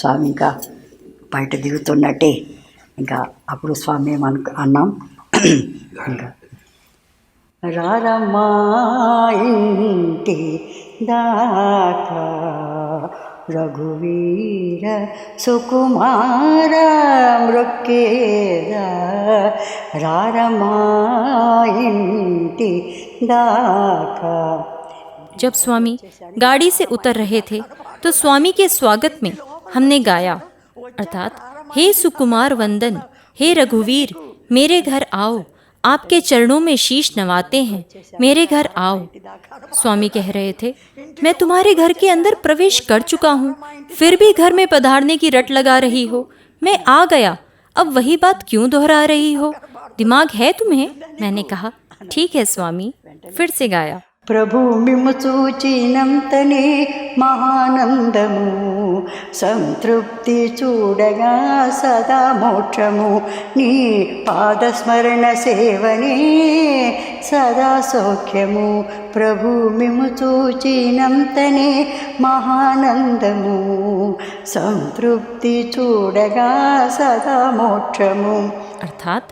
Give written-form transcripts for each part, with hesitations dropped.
స్వామి ఇంకా బయట తిరుగుతున్నట్టే ఇంకా అప్పుడు స్వామి అన్నాం ఇంకా రారమ్మా ఇంటి దాకా రఘువీర సుకుమార మృక్కేదా రారమ్మా ఇంటి దాకా. जब स्वामी गाड़ी से उतर रहे थे तो स्वामी के स्वागत में हमने गाया, अर्थात हे सुकुमार वंदन, हे रघुवीर, मेरे घर आओ, आपके चरणों में शीश नवाते हैं, मेरे घर आओ. स्वामी कह रहे थे, मैं तुम्हारे घर के अंदर प्रवेश कर चुका हूँ, फिर भी घर में पधारने की रट लगा रही हो. मैं आ गया, अब वही बात क्यों दोहरा रही हो? दिमाग है तुम्हें? मैंने कहा, ठीक है स्वामी. फिर से गाया. ప్రభు మిమ్ము చూచినంతనే మహానందము, సంతృప్తి చూడగా సదా మోక్షము, నీ పాదస్మరణ సేవనే సదా సౌఖ్యము. ప్రభు మిమ్ము చూచినంతనే మహానందము, సంతృప్తి చూడగా సదా మోక్షము. अर्थात,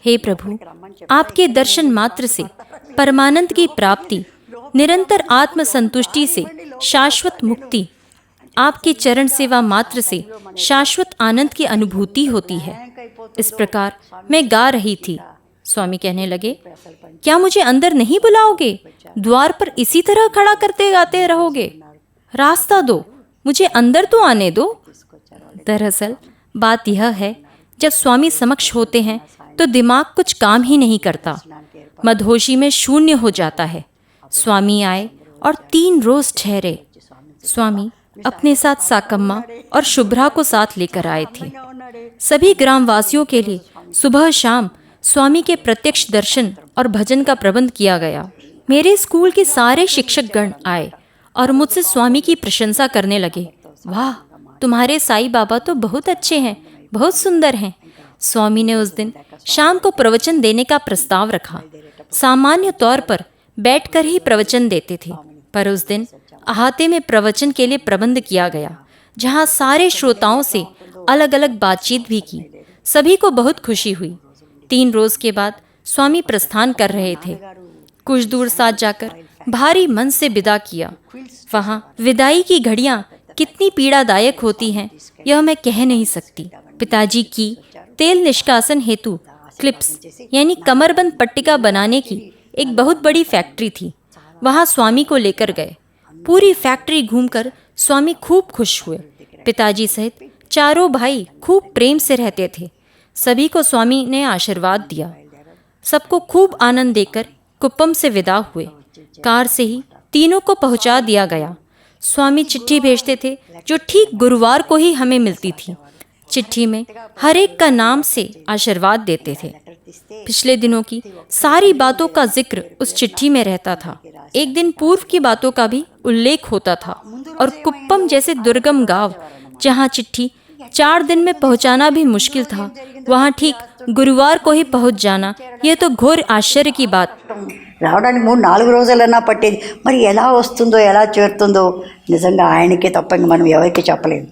हे प्रभु, आपके दर्शन मात्र से परमानंद की प्राप्ति, निरंतर आत्म संतुष्टि से शाश्वत मुक्ति, आपके चरण सेवा मात्र से शाश्वत आनंद की अनुभूति होती है. इस प्रकार मैं गा रही थी. स्वामी कहने लगे, क्या मुझे अंदर नहीं बुलाओगे? द्वार पर इसी तरह खड़ा करते गाते रहोगे? रास्ता दो, मुझे अंदर तो आने दो. दरअसल बात यह है, जब स्वामी समक्ष होते हैं तो दिमाग कुछ काम ही नहीं करता, मदहोशी में शून्य हो जाता है. स्वामी आए और 3 रोज ठहरे. स्वामी अपने साथ साकम्मा और शुभ्रा को साथ लेकर आए थे. सभी ग्रामवासियों के लिए सुबह शाम स्वामी के प्रत्यक्ष दर्शन और भजन का प्रबंध किया गया. मेरे स्कूल के सारे शिक्षकगण आए और मुझसे स्वामी की प्रशंसा करने लगे. वाह, तुम्हारे साईं बाबा तो बहुत अच्छे हैं, बहुत सुंदर हैं. स्वामी ने उस दिन शाम को प्रवचन देने का प्रस्ताव रखा. सामान्य तौर पर बैठकर ही प्रवचन देते थे, पर उस दिन अहाते में प्रवचन के लिए प्रबंध किया गया, जहाँ सारे श्रोताओं से अलग अलग बातचीत भी की. सभी को बहुत खुशी हुई. 3 रोज के बाद स्वामी प्रस्थान कर रहे थे. कुछ दूर साथ जाकर भारी मन से विदा किया. वहाँ विदाई की घड़ियाँ कितनी पीड़ादायक होती हैं, यह मैं कह नहीं सकती. पिताजी की तेल निष्कासन हेतु क्लिप्स यानी कमरबंद पट्टिका बनाने की एक बहुत बड़ी फैक्ट्री थी. वहाँ स्वामी को लेकर गए. पूरी फैक्ट्री घूमकर स्वामी खूब खुश हुए. पिताजी सहित चारों भाई खूब प्रेम से रहते थे. सभी को स्वामी ने आशीर्वाद दिया. सबको खूब आनंद देकर कुप्पम से विदा हुए. कार से ही तीनों को पहुँचा दिया गया. स्वामी चिट्ठी भेजते थे जो ठीक गुरुवार को ही हमें मिलती थी. चिट्ठी में हर एक का नाम से आशीर्वाद देते थे. पिछले दिनों की सारी बातों का जिक्र उस चिट्ठी में रहता था. एक दिन पूर्व की बातों का भी उल्लेख होता था. और कुप्पम जैसे दुर्गम गांव, जहां चिट्ठी 4 दिन में पहुंचाना भी मुश्किल था, वहां ठीक गुरुवार को ही पहुंच जाना, यह तो घोर आश्चर्य की बात. రావడానికి 3-4 రోజులన్నా పట్టేది. మరి ఎలా వస్తుందో ఎలా చేరుతుందో నిజంగా ఆయనకే తప్ప మనం ఎవరికి చెప్పలేము.